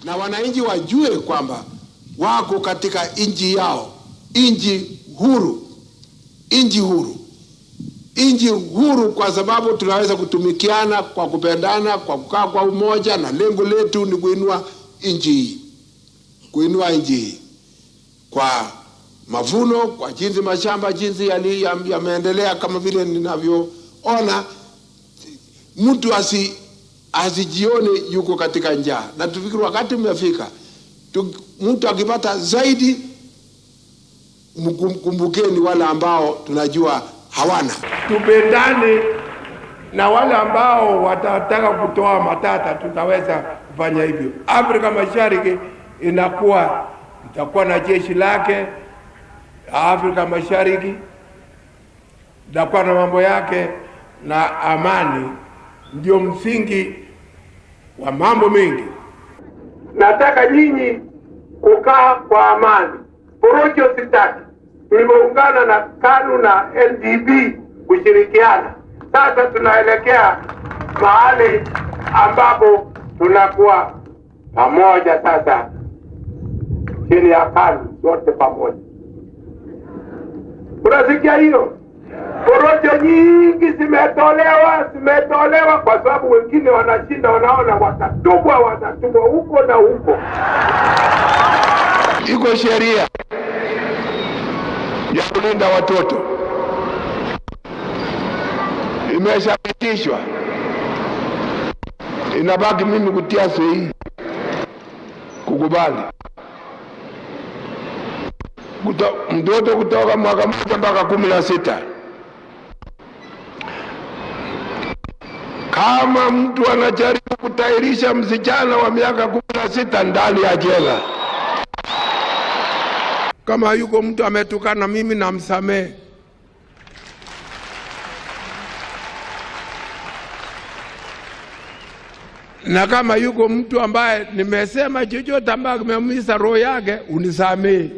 na wananchi wajue kwamba wako katika nchi yao, nchi huru, nchi huru, kwa sababu tunaweza kutumikiana kwa kupendana, kwa kukaa kwa umoja, na lengo letu ni kuinua nchi hii, kwa mavuno, kwa jinsi mashamba jinsi yameendelea, kama vile ninavyoona. Mtu asijione yuko katika njaa, na tufikiri wakati umefika mtu akipata zaidi, kumbukeni wale ambao tunajua hawana. Tupendane, na wale ambao watataka kutoa matata tutaweza kufanya hivyo. Afrika Mashariki itakuwa na jeshi lake. Afrika Mashariki itakuwa na mambo yake, na amani ndio msingi wa mambo mengi. Nataka nyinyi kukaa kwa amani. Porojo sitaki. Tulipoungana na KANU na NDP kushirikiana, sasa tunaelekea mahali ambapo tunakuwa pamoja sasa chini ya KANU, wote pamoja. Unasikia hiyo? Porojo nyingi zimetolewa kwa sababu wengine wanashinda, wanaona watatubwa huko na huko. Iko sheria ya kulinda watoto imeshapitishwa, inabaki mimi kutia sahihi kukubali. Mtoto kutoka mwaka mmoja mpaka 16. Kama mtu anajaribu kutairisha msichana wa miaka 16, ndani ya jela. Kama yuko mtu ametukana mimi, namsamehe. Na kama yuko mtu ambaye nimesema chochote ambaye kimeumiza roho yake, unisamehe.